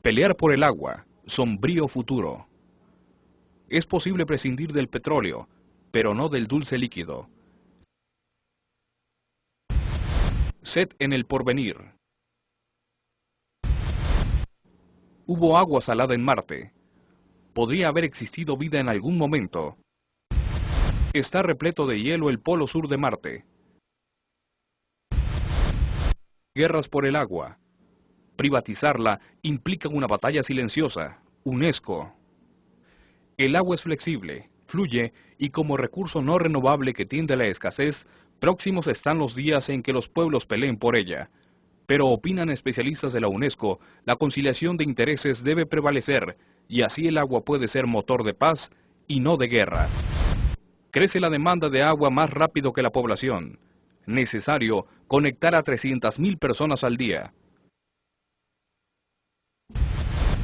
Pelear por el agua, sombrío futuro. Es posible prescindir del petróleo, pero no del dulce líquido. Sed en el porvenir. Hubo agua salada en Marte. Podría haber existido vida en algún momento. Está repleto de hielo el polo sur de Marte. Guerras por el agua. Privatizarla implica una batalla silenciosa. UNESCO. El agua es flexible, fluye y como recurso no renovable que tiende a la escasez, próximos están los días en que los pueblos peleen por ella. Pero opinan especialistas de la UNESCO, la conciliación de intereses debe prevalecer y así el agua puede ser motor de paz y no de guerra. Crece la demanda de agua más rápido que la población. Necesario conectar a 300.000 personas al día.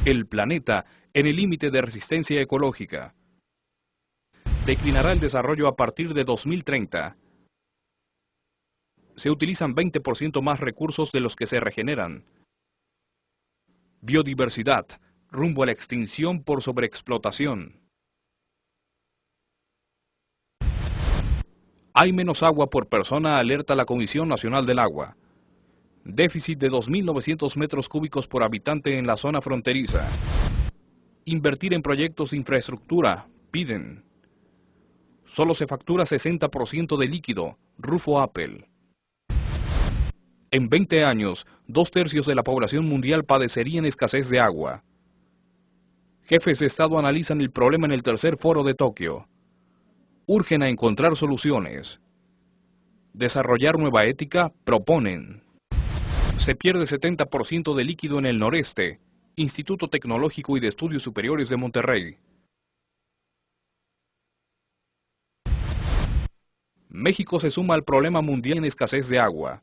El planeta en el límite de resistencia ecológica. Declinará el desarrollo a partir de 2030. Se utilizan 20% más recursos de los que se regeneran. Biodiversidad, rumbo a la extinción por sobreexplotación. Hay menos agua por persona, alerta la Comisión Nacional del Agua. Déficit de 2.900 metros cúbicos por habitante en la zona fronteriza. Invertir en proyectos de infraestructura, piden. Solo se factura 60% de líquido, Rufo Apple. En 20 años, 2/3 de la población mundial padecerían escasez de agua. Jefes de Estado analizan el problema en el tercer foro de Tokio. Urgen a encontrar soluciones. Desarrollar nueva ética, proponen. Se pierde 70% de líquido en el noreste. Instituto Tecnológico y de Estudios Superiores de Monterrey. México se suma al problema mundial en escasez de agua.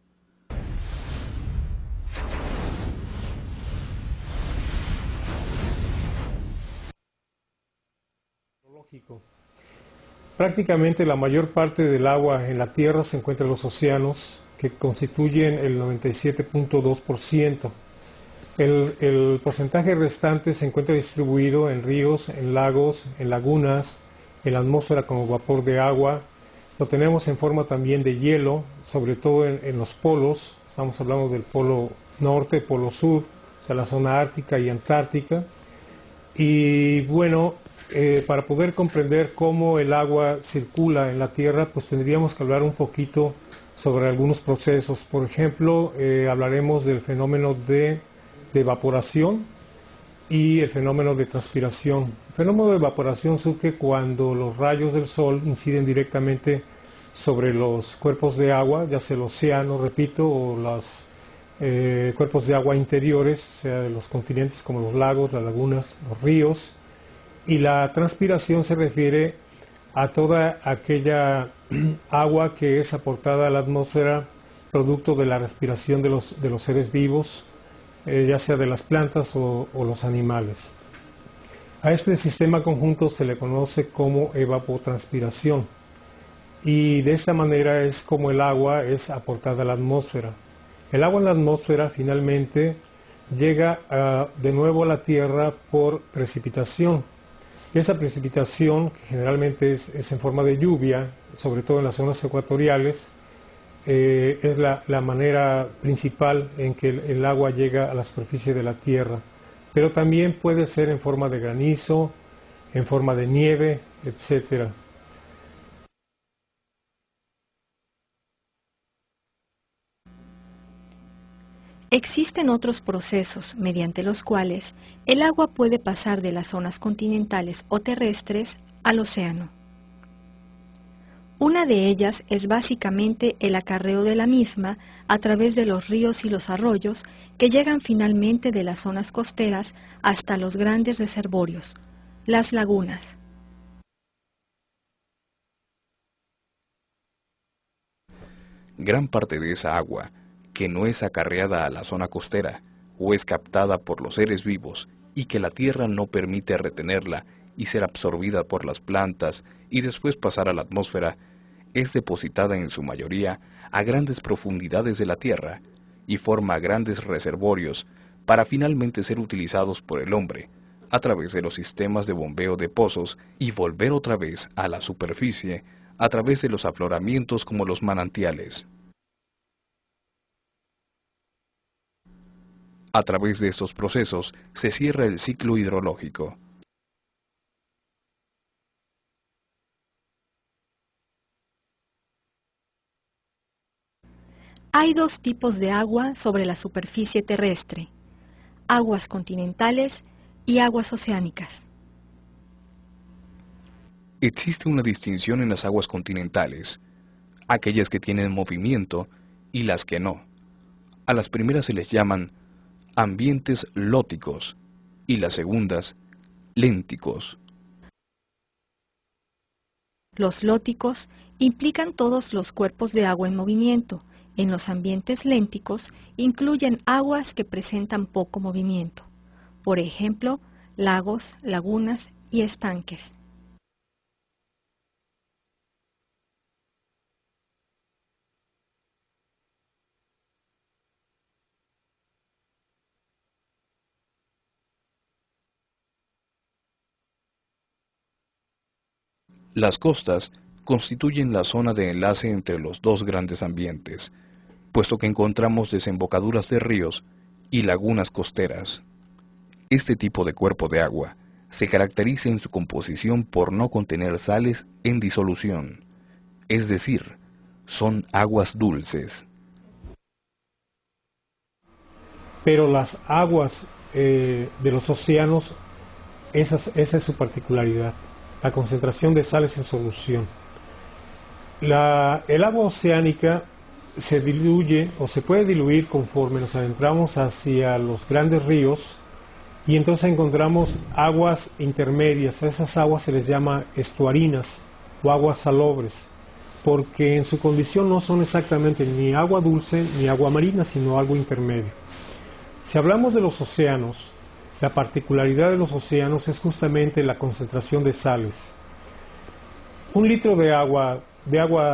Prácticamente la mayor parte del agua en la Tierra se encuentra en los océanos, que constituyen el 97.2%. El porcentaje restante se encuentra distribuido en ríos, en lagos, en lagunas, en la atmósfera como vapor de agua. Lo tenemos en forma también de hielo, sobre todo en los polos. Estamos hablando del polo norte, polo sur, o sea, la zona ártica y antártica. Y bueno, para poder comprender cómo el agua circula en la Tierra, pues tendríamos que hablar un poquito sobre algunos procesos. Por ejemplo, hablaremos del fenómeno de evaporación y el fenómeno de transpiración. El fenómeno de evaporación surge cuando los rayos del sol inciden directamente sobre los cuerpos de agua, ya sea el océano, repito, o los cuerpos de agua interiores, sea de los continentes como los lagos, las lagunas, los ríos. Y la transpiración se refiere a toda aquella agua que es aportada a la atmósfera producto de la respiración de los seres vivos, ya sea de las plantas o los animales. A este sistema conjunto se le conoce como evapotranspiración y de esta manera es como el agua es aportada a la atmósfera. El agua en la atmósfera finalmente llega de nuevo a la Tierra por precipitación. Esa precipitación, que generalmente es en forma de lluvia, sobre todo en las zonas ecuatoriales, es la manera principal en que el agua llega a la superficie de la Tierra. Pero también puede ser en forma de granizo, en forma de nieve, etc. Existen otros procesos mediante los cuales el agua puede pasar de las zonas continentales o terrestres al océano. Una de ellas es básicamente el acarreo de la misma a través de los ríos y los arroyos que llegan finalmente de las zonas costeras hasta los grandes reservorios, las lagunas. Gran parte de esa agua, que no es acarreada a la zona costera, o es captada por los seres vivos, y que la tierra no permite retenerla y ser absorbida por las plantas y después pasar a la atmósfera, es depositada en su mayoría a grandes profundidades de la tierra y forma grandes reservorios para finalmente ser utilizados por el hombre a través de los sistemas de bombeo de pozos y volver otra vez a la superficie a través de los afloramientos como los manantiales. A través de estos procesos se cierra el ciclo hidrológico. Hay dos tipos de agua sobre la superficie terrestre: aguas continentales y aguas oceánicas. Existe una distinción en las aguas continentales, aquellas que tienen movimiento y las que no. A las primeras se les llaman ambientes lóticos y las segundas lénticos. Los lóticos implican todos los cuerpos de agua en movimiento. En los ambientes lénticos incluyen aguas que presentan poco movimiento, por ejemplo, lagos, lagunas y estanques. Las costas constituyen la zona de enlace entre los dos grandes ambientes, puesto que encontramos desembocaduras de ríos y lagunas costeras. Este tipo de cuerpo de agua se caracteriza en su composición por no contener sales en disolución, es decir, son aguas dulces. Pero las aguas de los océanos, esa es su particularidad, la concentración de sales en solución. El agua oceánica se diluye o se puede diluir conforme nos adentramos hacia los grandes ríos, y entonces encontramos aguas intermedias. A esas aguas se les llama estuarinas o aguas salobres, porque en su condición no son exactamente ni agua dulce ni agua marina, sino algo intermedio. Si hablamos de los océanos, la particularidad de los océanos es justamente la concentración de sales. Un litro de agua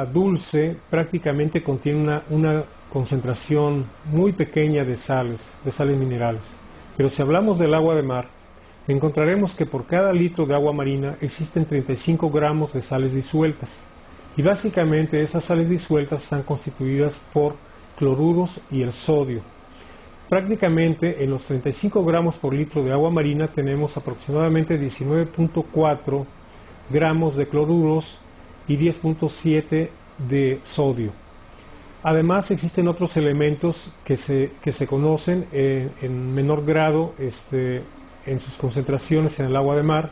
dulce prácticamente contiene una concentración muy pequeña de sales minerales. Pero si hablamos del agua de mar, encontraremos que por cada litro de agua marina existen 35 gramos de sales disueltas. Y básicamente esas sales disueltas están constituidas por cloruros y el sodio. Prácticamente en los 35 gramos por litro de agua marina tenemos aproximadamente 19.4 gramos de cloruros y 10.7 de sodio. Además existen otros elementos que se conocen en menor grado en sus concentraciones en el agua de mar,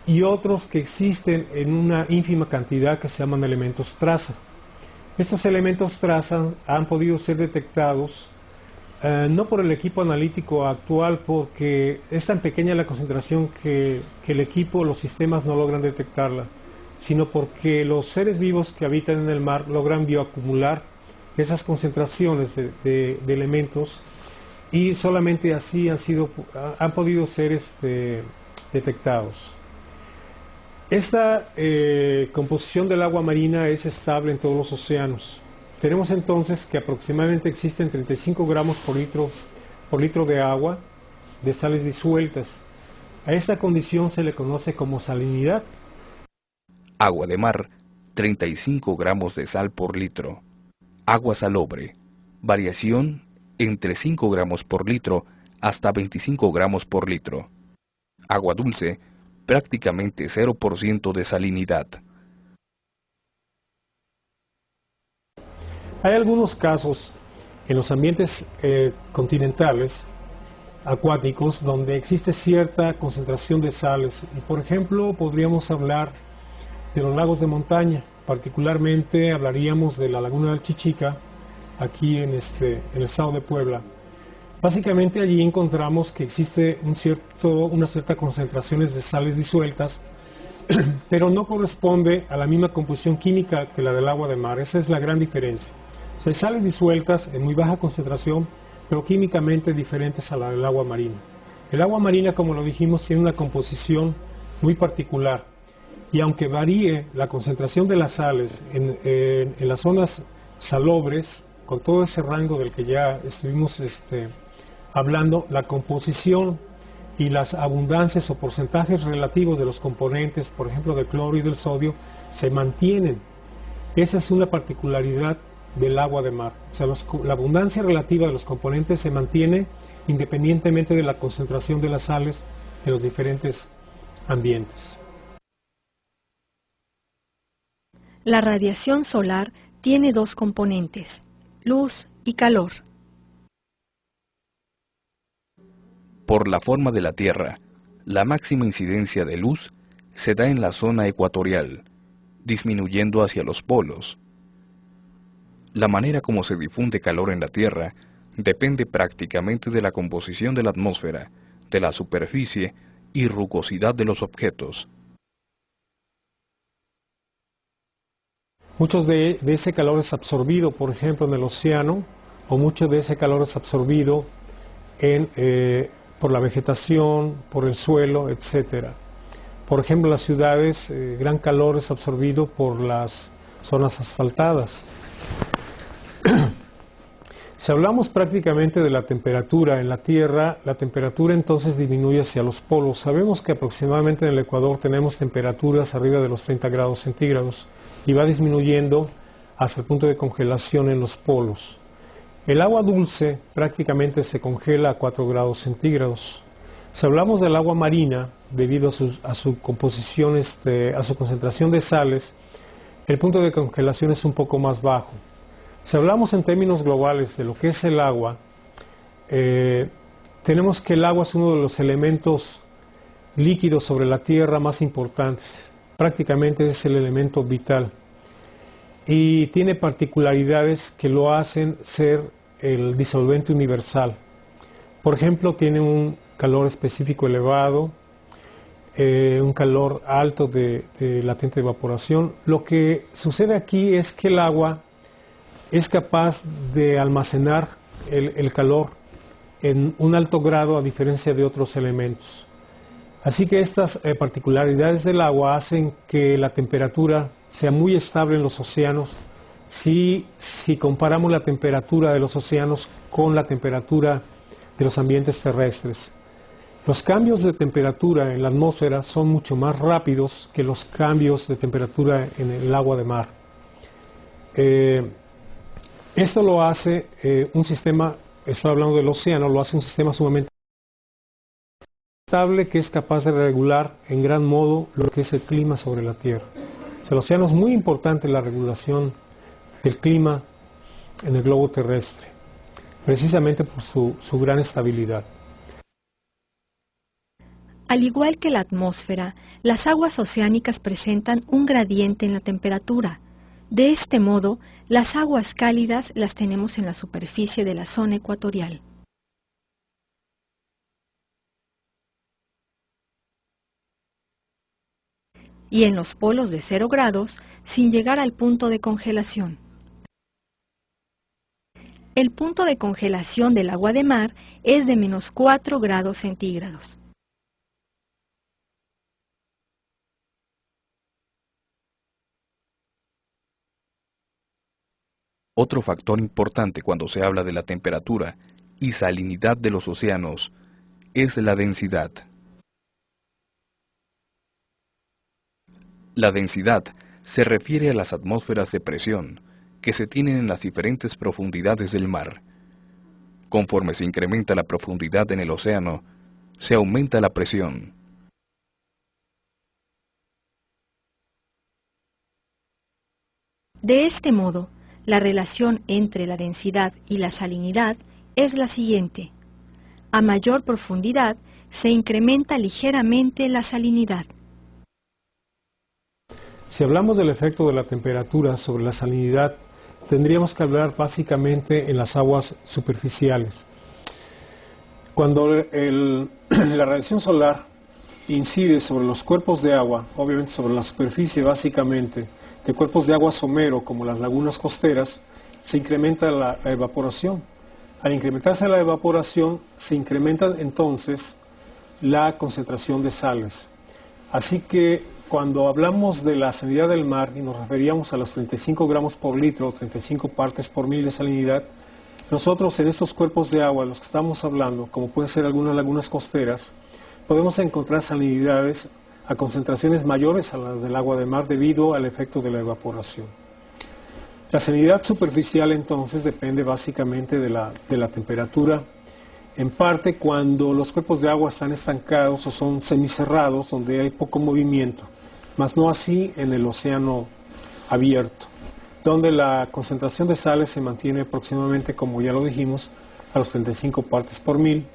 y otros que existen en una ínfima cantidad que se llaman elementos traza. Estos elementos traza han podido ser detectados no por el equipo analítico actual, porque es tan pequeña la concentración que el equipo, los sistemas no logran detectarla, sino porque los seres vivos que habitan en el mar logran bioacumular esas concentraciones de elementos, y solamente así han podido ser detectados. Esta composición del agua marina es estable en todos los océanos. Tenemos entonces que aproximadamente existen 35 gramos por litro de agua de sales disueltas. A esta condición se le conoce como salinidad. Agua de mar, 35 gramos de sal por litro. Agua salobre, variación entre 5 gramos por litro hasta 25 gramos por litro. Agua dulce, prácticamente 0% de salinidad. Hay algunos casos en los ambientes continentales, acuáticos, donde existe cierta concentración de sales, y por ejemplo podríamos hablar de los lagos de montaña. Particularmente hablaríamos de la laguna del Chichica, aquí en el estado de Puebla. Básicamente allí encontramos que existe unas ciertas concentraciones de sales disueltas, pero no corresponde a la misma composición química que la del agua de mar. Esa es la gran diferencia. O sea, hay sales disueltas en muy baja concentración, pero químicamente diferentes a la del agua marina. El agua marina, como lo dijimos, tiene una composición muy particular, y aunque varíe la concentración de las sales en las zonas salobres, con todo ese rango del que ya estuvimos hablando, la composición y las abundancias o porcentajes relativos de los componentes, por ejemplo, del cloro y del sodio, se mantienen. Esa es una particularidad del agua de mar. O sea, la abundancia relativa de los componentes se mantiene independientemente de la concentración de las sales en los diferentes ambientes. La radiación solar tiene dos componentes, luz y calor. Por la forma de la Tierra, la máxima incidencia de luz se da en la zona ecuatorial, disminuyendo hacia los polos. La manera como se difunde calor en la Tierra depende prácticamente de la composición de la atmósfera, de la superficie y rugosidad de los objetos. Mucho de ese calor es absorbido, por ejemplo, en el océano, o mucho de ese calor es absorbido por la vegetación, por el suelo, etc. Por ejemplo, en las ciudades, gran calor es absorbido por las zonas asfaltadas. Si hablamos prácticamente de la temperatura en la Tierra, la temperatura entonces disminuye hacia los polos. Sabemos que aproximadamente en el Ecuador tenemos temperaturas arriba de los 30 grados centígrados y va disminuyendo hasta el punto de congelación en los polos. El agua dulce prácticamente se congela a 4 grados centígrados. Si hablamos del agua marina, debido a su composición, a su concentración de sales, el punto de congelación es un poco más bajo. Si hablamos en términos globales de lo que es el agua, tenemos que el agua es uno de los elementos líquidos sobre la Tierra más importantes. Prácticamente es el elemento vital. Y tiene particularidades que lo hacen ser el disolvente universal. Por ejemplo, tiene un calor específico elevado, un calor alto de latente evaporación. Lo que sucede aquí es que el agua es capaz de almacenar el calor en un alto grado a diferencia de otros elementos. Así que estas particularidades del agua hacen que la temperatura sea muy estable en los océanos si comparamos la temperatura de los océanos con la temperatura de los ambientes terrestres. Los cambios de temperatura en la atmósfera son mucho más rápidos que los cambios de temperatura en el agua de mar. Esto lo hace un sistema, estoy hablando del océano, lo hace un sistema sumamente estable que es capaz de regular en gran modo lo que es el clima sobre la Tierra. O sea, el océano es muy importante en la regulación del clima en el globo terrestre, precisamente por su gran estabilidad. Al igual que la atmósfera, las aguas oceánicas presentan un gradiente en la temperatura. De este modo, las aguas cálidas las tenemos en la superficie de la zona ecuatorial. Y en los polos de 0 grados, sin llegar al punto de congelación. El punto de congelación del agua de mar es de menos 4 grados centígrados. Otro factor importante cuando se habla de la temperatura y salinidad de los océanos es la densidad. La densidad se refiere a las atmósferas de presión que se tienen en las diferentes profundidades del mar. Conforme se incrementa la profundidad en el océano, se aumenta la presión. De este modo, la relación entre la densidad y la salinidad es la siguiente. A mayor profundidad, se incrementa ligeramente la salinidad. Si hablamos del efecto de la temperatura sobre la salinidad, tendríamos que hablar básicamente en las aguas superficiales. Cuando la radiación solar incide sobre los cuerpos de agua, obviamente sobre la superficie básicamente, de cuerpos de agua somero como las lagunas costeras, se incrementa la evaporación. Al incrementarse la evaporación, se incrementa entonces la concentración de sales. Así que cuando hablamos de la salinidad del mar y nos referíamos a los 35 gramos por litro, 35 partes por mil de salinidad, nosotros en estos cuerpos de agua, los que estamos hablando, como pueden ser algunas lagunas costeras, podemos encontrar salinidades a concentraciones mayores a las del agua de mar debido al efecto de la evaporación. La salinidad superficial entonces depende básicamente de la temperatura, en parte cuando los cuerpos de agua están estancados o son semicerrados, donde hay poco movimiento, mas no así en el océano abierto, donde la concentración de sales se mantiene aproximadamente, como ya lo dijimos, a los 35 partes por mil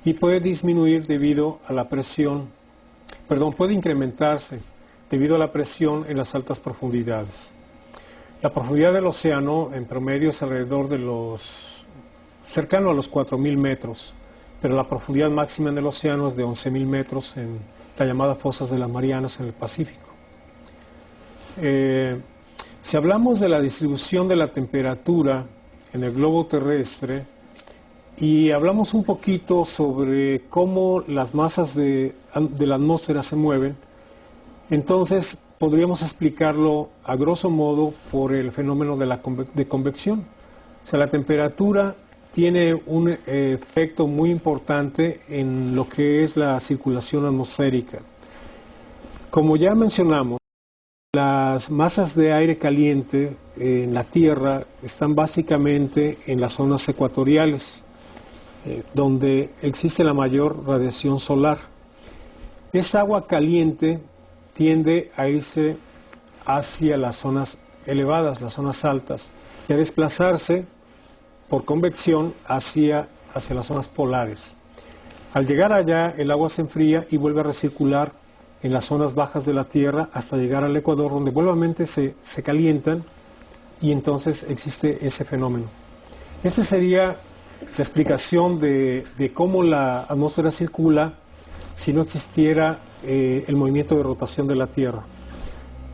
y puede disminuir debido a la presión, puede incrementarse debido a la presión en las altas profundidades. La profundidad del océano en promedio es alrededor de cercano a los 4.000 metros, pero la profundidad máxima en el océano es de 11.000 metros en la llamada Fosas de las Marianas en el Pacífico. Si hablamos de la distribución de la temperatura en el globo terrestre y hablamos un poquito sobre cómo las masas de la atmósfera se mueven, entonces podríamos explicarlo a grosso modo por el fenómeno de convección. O sea, la temperatura tiene un efecto muy importante en lo que es la circulación atmosférica. Como ya mencionamos, las masas de aire caliente en la Tierra están básicamente en las zonas ecuatoriales, donde existe la mayor radiación solar. Esta agua caliente tiende a irse hacia las zonas elevadas, las zonas altas, y a desplazarse por convección hacia las zonas polares. Al llegar allá, el agua se enfría y vuelve a recircular en las zonas bajas de la Tierra hasta llegar al Ecuador, donde nuevamente se calientan y entonces existe ese fenómeno. Esta sería la explicación de cómo la atmósfera circula si no existiera el movimiento de rotación de la Tierra.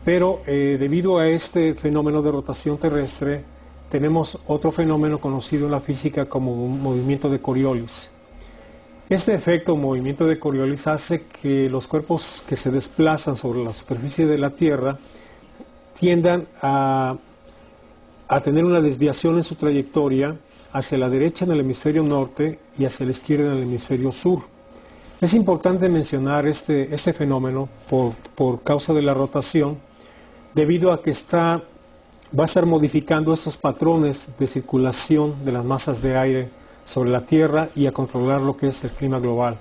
Pero debido a este fenómeno de rotación terrestre, tenemos otro fenómeno conocido en la física como un movimiento de Coriolis. Este efecto, movimiento de Coriolis, hace que los cuerpos que se desplazan sobre la superficie de la Tierra tiendan a tener una desviación en su trayectoria hacia la derecha en el hemisferio norte y hacia la izquierda en el hemisferio sur. Es importante mencionar este fenómeno por causa de la rotación, debido a que va a estar modificando estos patrones de circulación de las masas de aire sobre la Tierra y a controlar lo que es el clima global.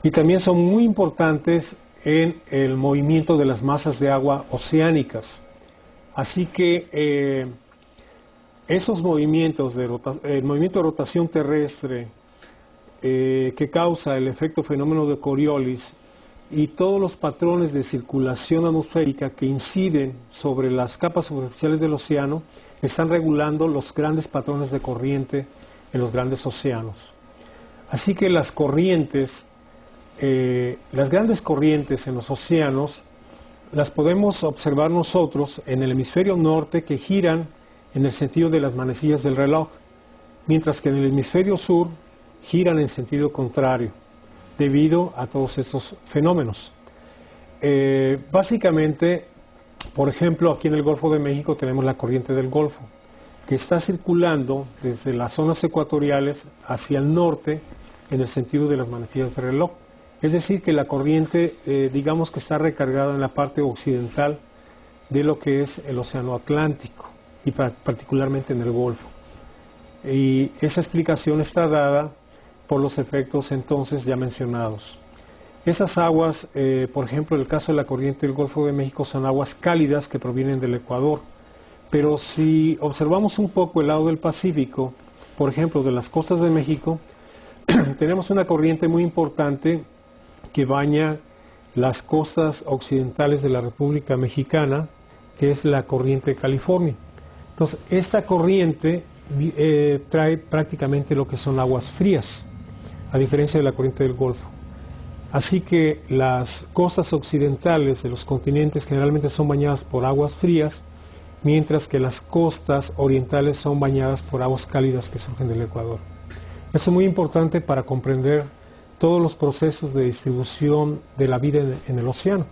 Y también son muy importantes en el movimiento de las masas de agua oceánicas. Así que esos movimientos, el movimiento de rotación terrestre que causa el efecto fenómeno de Coriolis y todos los patrones de circulación atmosférica que inciden sobre las capas superficiales del océano están regulando los grandes patrones de corriente en los grandes océanos. Así que las grandes corrientes en los océanos las podemos observar nosotros en el hemisferio norte, que giran en el sentido de las manecillas del reloj, mientras que en el hemisferio sur giran en sentido contrario, debido a todos estos fenómenos. Básicamente, por ejemplo, aquí en el Golfo de México tenemos la corriente del Golfo, que está circulando desde las zonas ecuatoriales hacia el norte en el sentido de las manecillas del reloj. Es decir, que la corriente, digamos que está recargada en la parte occidental de lo que es el Océano Atlántico, y particularmente en el Golfo. Y esa explicación está dada por los efectos entonces ya mencionados. Esas aguas, por ejemplo, en el caso de la corriente del Golfo de México, son aguas cálidas que provienen del Ecuador. Pero si observamos un poco el lado del Pacífico, por ejemplo, de las costas de México, tenemos una corriente muy importante que baña las costas occidentales de la República Mexicana, que es la corriente de California. Entonces, esta corriente trae prácticamente lo que son aguas frías, a diferencia de la corriente del Golfo. Así que las costas occidentales de los continentes generalmente son bañadas por aguas frías, mientras que las costas orientales son bañadas por aguas cálidas que surgen del Ecuador. Eso es muy importante para comprender todos los procesos de distribución de la vida en el océano.